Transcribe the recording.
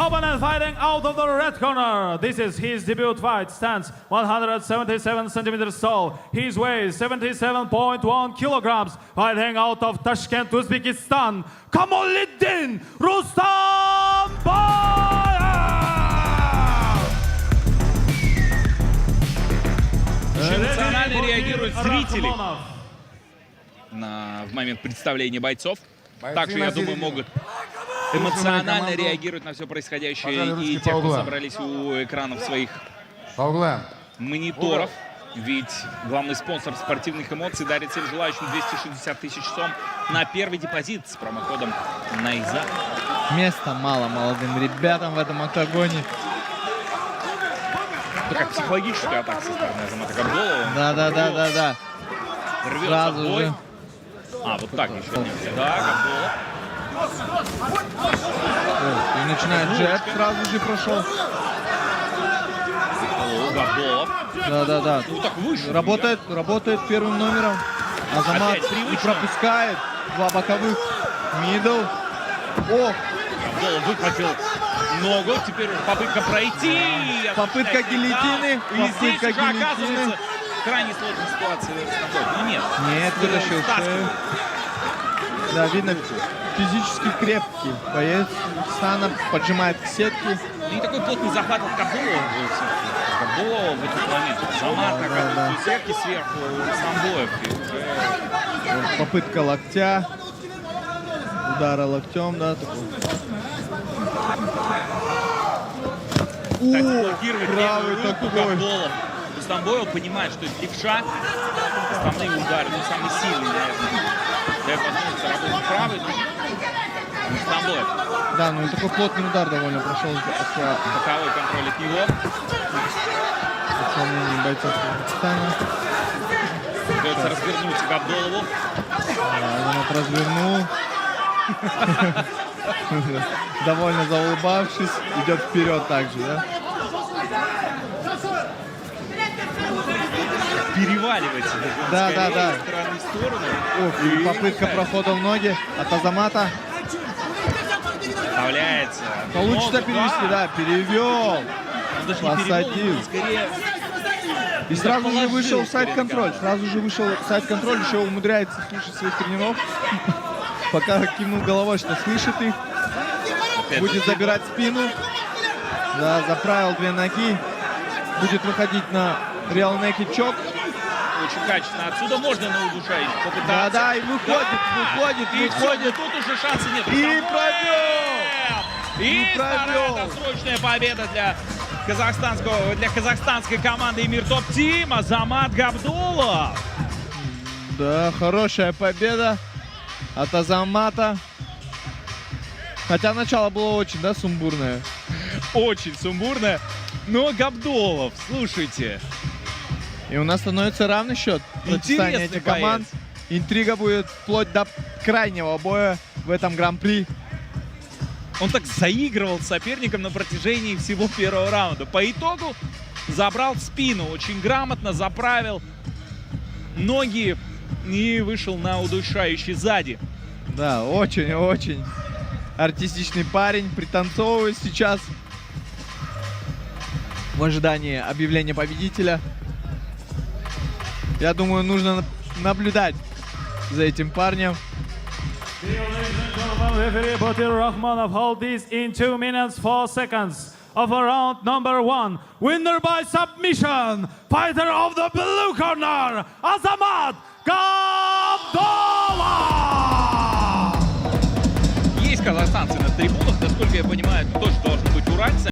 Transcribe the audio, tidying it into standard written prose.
opponent fighting out of the red corner. This is his debut fight. Stands 177 centimeters tall. His weight 77.1 kilograms. Fighting out of Tashkent, Uzbekistan. Kamoliddin Rustambayev. Очень эмоционально реагируют зрители в момент представления бойцов. Также, я думаю, могут эмоционально реагировать на все происходящее и те, кто собрались у экранов своих мониторов. Ведь главный спонсор спортивных эмоций дарит всем желающим 260 тысяч сом на первый депозит с промокодом НАИЗА. Места мало молодым ребятам в этом октагоне. Такая психологическая атака со стороны Азамата Габдулова. Да. Рвется Сразу в бой. же. А, вот так еще не. Да, Габдулов. И начинает джеб, сразу же прошел. Габдулов. Да. Ну так выше. Работает первым номером. Азамат Опять привычно. и пропускает. Два боковых. Мидл. Ох, Габдулов выхватил ногу. Теперь попытка пройти. попытка гильотины. И здесь уже оказывается крайне сложная ситуация. Ну нет. Нет, вытащил шею. Да, видно, физически крепкий боец. Стана поджимает к сетке. Ну, не такой плотный захват от Габдулова был. Габдулова в этот момент. Азамат оказывается у сетки сверху, Самбоев. Вот попытка локтя. Удара локтем, да, такой. Блокировать правый левую руку такой. Габдулов. Стамбоев понимает, что это левша. Основные удары, ну, самые сильные, наверное. Дает возможность работать правой, но Стамбоев. Да, ну и такой плотный удар довольно прошел аккуратно. Боковой контроль от него. Отклонение бойцов Казахстана. Придется развернуться Габдулову. Азамат развернул. Довольно заулыбавшись, идет вперед также, да? Переваливается. Да. Из стороны в сторону. Ох, и попытка прохода в ноги от Азамата. Вставляется. Получится Ногу, перевести, да, перевел. Он даже не Посадил. перевел, скорее. И сразу же положил вышел в перед сайд-контроль. Сразу же вышел в сайд-контроль, еще умудряется слушать своих тренеров. Пока кивнул головой, что слышит их. Будет забирать спину. Да, заправил две ноги. Будет выходить на реал некий чок. Очень качественно. Отсюда можно на удушающий попытаться. Да, и выходит. И все, но тут уже шанса нет. И провел! И провел! вторая досрочная победа для казахстанской команды Эмир Топ Тим. Азамат Габдулов. Да, хорошая победа от Азамата. Хотя начало было очень, да, сумбурное. Очень сумбурно. Но Габдулов, слушайте. И у нас становится равный счет. Противостояние Интересный этих команд. Интрига будет вплоть до крайнего боя в этом гран-при. Он так заигрывал с соперником на протяжении всего первого раунда. По итогу забрал спину, очень грамотно заправил ноги и вышел на удушающий сзади. Да, очень-очень артистичный парень. Пританцовывает сейчас в ожидании объявления победителя. Я думаю, нужно наблюдать за этим парнем. Referee Batir Rahmanov hold this in 2 minutes 4 seconds of round number 1. Winner by submission, fighter of the blue corner, Azamat Gabdulov. Есть казахстанцы на трибунах, насколько я понимаю, тоже должны быть уральцы.